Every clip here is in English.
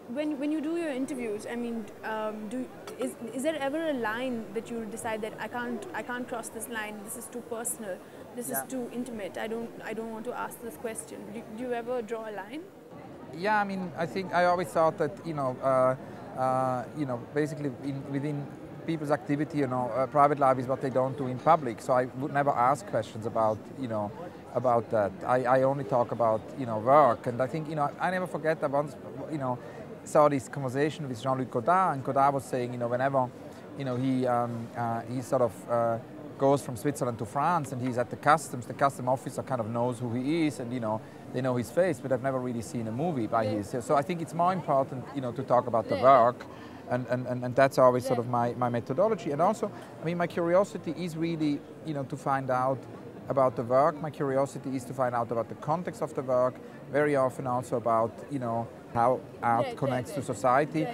When you do your interviews, I mean, is there ever a line that you decide that I can't cross this line? This is too personal. This is too intimate. I don't want to ask this question. Do you ever draw a line? Yeah, I mean, I think I always thought that basically within people's activity, private life is what they don't do in public. So I would never ask questions about about that. I only talk about work, and I think I never forget that once saw this conversation with Jean-Luc Godard, and Godard was saying, whenever he sort of goes from Switzerland to France and he's at the custom officer kind of knows who he is, and they know his face, but I've never really seen a movie by his. So I think it's more important to talk about the work, and that's always sort of my methodology. And also, I mean, my curiosity is really to find out about the work. My curiosity is to find out about the context of the work, very often also about how art connects to society,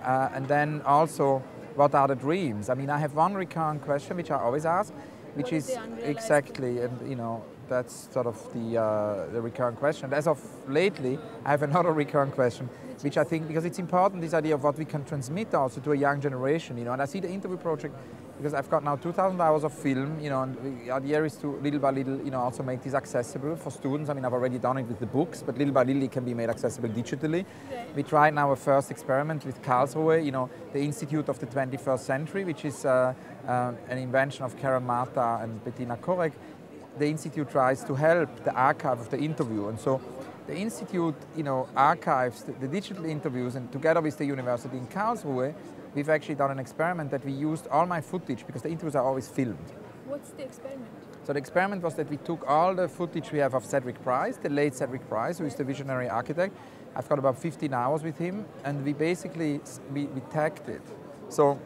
and then also what are the dreams. I mean, I have one recurrent question which I always ask, which is exactly, and that's sort of the recurrent question. As of lately, I have another recurrent question, which I think, because it's important, this idea of what we can transmit also to a young generation, and I see the interview project, because I've got now 2,000 hours of film, and the idea is to little by little, also make this accessible for students. I mean, I've already done it with the books, but little by little it can be made accessible digitally. We tried now a first experiment with Karlsruhe, the Institute of the 21st Century, which is an invention of Karen Marta and Bettina Korek. The Institute tries to help the archive of the interview, and so the Institute, archives the digital interviews, and together with the university in Karlsruhe, we've actually done an experiment that we used all my footage, because the interviews are always filmed. What's the experiment? So the experiment was that we took all the footage we have of Cedric Price, the late Cedric Price, who is the visionary architect. I've got about 15 hours with him, and we basically, we tagged it. So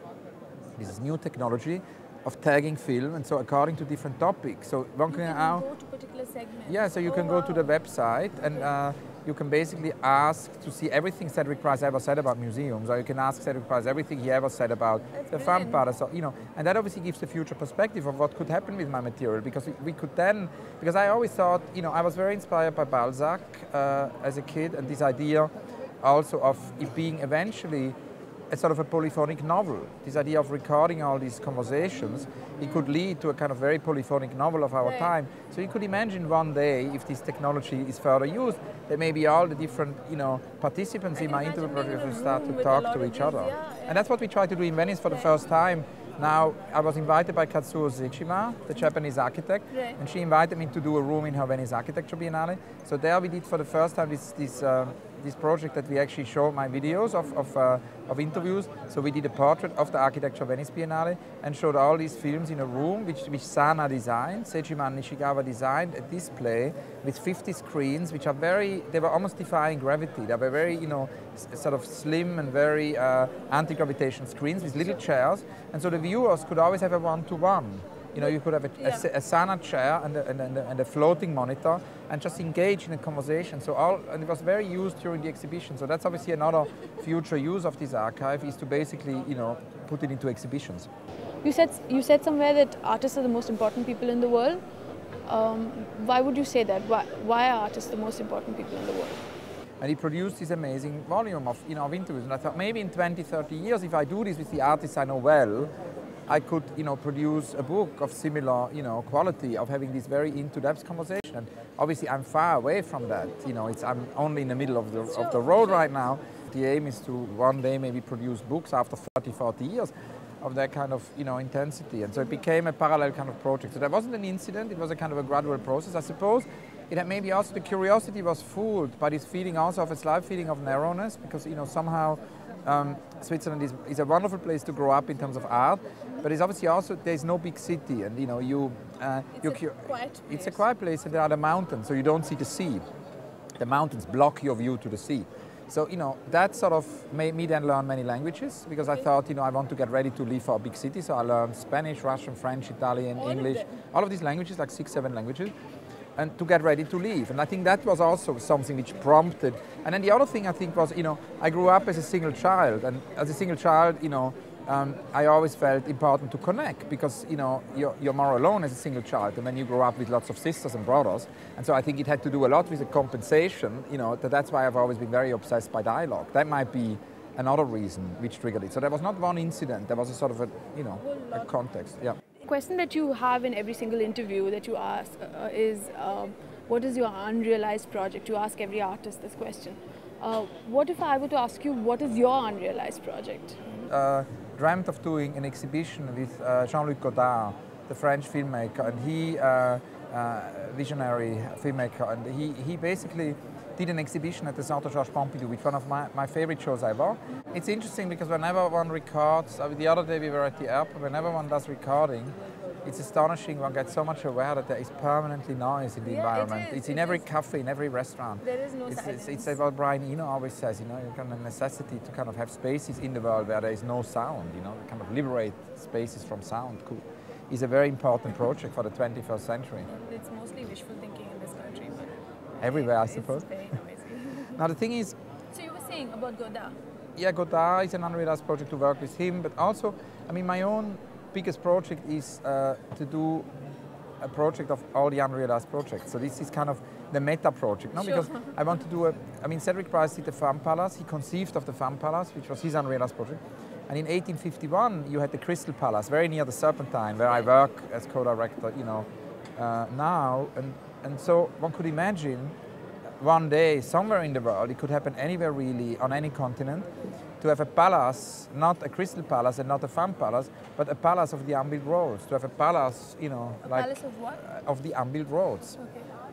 this is new technology of tagging film, and so according to different topics. So one can go to particular segments. Yeah, so you can go to the website, and you can basically ask to see everything Cedric Price ever said about museums, or you can ask Cedric Price everything he ever said about the fun part. So, and that obviously gives the future perspective of what could happen with my material, because we could then, because I always thought, I was very inspired by Balzac as a kid, and this idea also of it being eventually a sort of a polyphonic novel. This idea of recording all these conversations, it could lead to a kind of very polyphonic novel of our time. So you could imagine one day, if this technology is further used, that maybe all the different participants in my interview project will start to talk to each other. And that's what we try to do in Venice for the first time. Now, I was invited by Katsuo Sejima, the Japanese architect, and she invited me to do a room in her Venice Architecture Biennale. So there we did for the first time this project that we actually showed my videos of interviews. So we did a portrait of the Architecture Venice Biennale and showed all these films in a room which Sana designed, Sejima and Nishigawa designed a display with 50 screens, which are they were almost defying gravity. They were very, sort of slim and very anti-gravitation screens with little chairs. And so the viewers could always have a one-to-one. You could have a Sana chair and a floating monitor and just engage in a conversation. And it was very used during the exhibition. So that's obviously another future use of this archive, is to basically, put it into exhibitions. You said somewhere that artists are the most important people in the world. Why would you say that? Why are artists the most important people in the world? And he produced this amazing volume of interviews. And I thought maybe in 20, 30 years, if I do this with the artists I know well, I could, produce a book of similar, quality, of having this very into-depth conversation. And obviously, I'm far away from that. I'm only in the middle of the road right now. The aim is to one day maybe produce books after 30, 40 years of that kind of, intensity. And so it became a parallel kind of project. So that wasn't an incident. It was a kind of a gradual process. I suppose it had maybe also the curiosity was fooled by this feeling also of a slight feeling of narrowness, because, somehow Switzerland is a wonderful place to grow up in terms of art, but it's obviously also, there's no big city, and it's a quiet place, and there are the mountains, so you don't see the sea. The mountains block your view to the sea. So, that sort of made me then learn many languages, because I thought, I want to get ready to leave for a big city. So I learned Spanish, Russian, French, Italian, English, all of these languages, like 6, 7 languages, and to get ready to leave. And I think that was also something which prompted. And then the other thing I think was, I grew up as a single child, and as a single child, I always felt important to connect, because you're more alone as a single child than when you grow up with lots of sisters and brothers. And so I think it had to do a lot with the compensation. That's why I've always been very obsessed by dialogue. That might be another reason which triggered it. So there was not one incident. There was a sort of a context. Yeah. The question that you have in every single interview that you ask is, what is your unrealized project? You ask every artist this question. What if I were to ask you, what is your unrealized project? Dreamt of doing an exhibition with Jean-Luc Godard, the French filmmaker, and he, visionary filmmaker, and he basically did an exhibition at the Centre Georges Pompidou, which is one of my favorite shows ever. It's interesting because whenever one records, the other day we were at the airport, whenever one does recording, it's astonishing, one gets so much aware that there is permanently noise in the environment. It's in every cafe, in every restaurant. There is no silence. It's what Brian Eno always says, you kind of necessity to kind of have spaces in the world where there is no sound, kind of liberate spaces from sound is a very important project for the 21st century. It's mostly wishful thinking in this country, but everywhere, I suppose. It's very amazing. Now the thing is... So you were saying about Godard? Yeah, Godard is an unrealized project to work with him, but also, my own biggest project is to do a project of all the unrealized projects. So this is kind of the meta project, no? Because I want to do Cedric Price did the Fun Palace. He conceived of the Fun Palace, which was his unrealized project. And in 1851, you had the Crystal Palace, very near the Serpentine, where I work as co-director, now. And so one could imagine one day, somewhere in the world, it could happen anywhere really, on any continent, to have a palace, not a crystal palace and not a fun palace, but a palace of the unbuilt roads. To have a palace, palace of what? Of the unbuilt roads.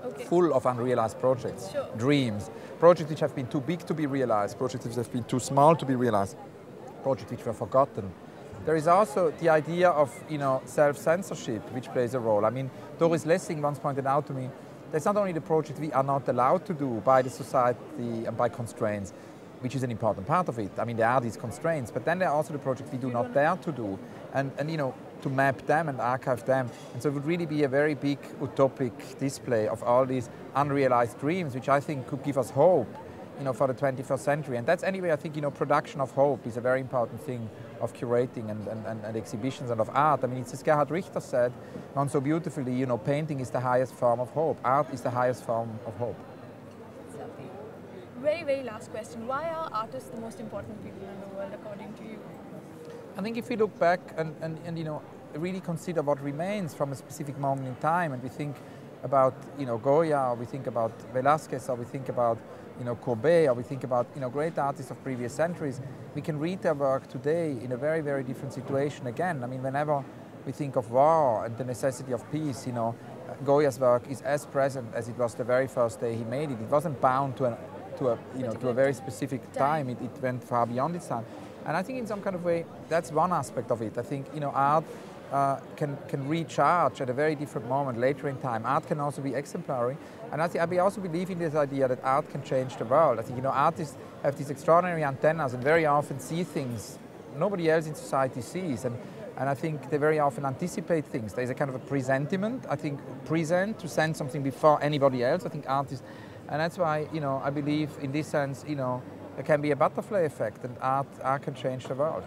Okay. Full of unrealized projects, dreams, projects which have been too big to be realized, projects which have been too small to be realized, projects which were forgotten. There is also the idea of, self-censorship, which plays a role. Doris Lessing once pointed out to me, that's not only the project we are not allowed to do by the society and by constraints, which is an important part of it. There are these constraints, but then there are also the projects we do not dare to do, and to map them and archive them. And so it would really be a very big utopic display of all these unrealized dreams, which I think could give us hope, for the 21st century. And that's anyway, I think, production of hope is a very important thing of curating and exhibitions and of art. It's as Gerhard Richter said, so beautifully, painting is the highest form of hope. Art is the highest form of hope. Very, very last question. Why are artists the most important people in the world, according to you? I think if we look back and really consider what remains from a specific moment in time, and we think about Goya, or we think about Velázquez, or we think about Courbet, or we think about great artists of previous centuries, we can read their work today in a very, very different situation again. Whenever we think of war and the necessity of peace, Goya's work is as present as it was the very first day he made it. It wasn't bound to a very specific time. It went far beyond its time. And I think in some kind of way, that's one aspect of it. I think, art can recharge at a very different moment later in time. Art can also be exemplary. And I also believe in this idea that art can change the world. I think, artists have these extraordinary antennas and very often see things nobody else in society sees. And I think they very often anticipate things. There's a kind of a presentiment, I think, to send something before anybody else. I think artists. And that's why, I believe in this sense, there can be a butterfly effect, and art can change the world.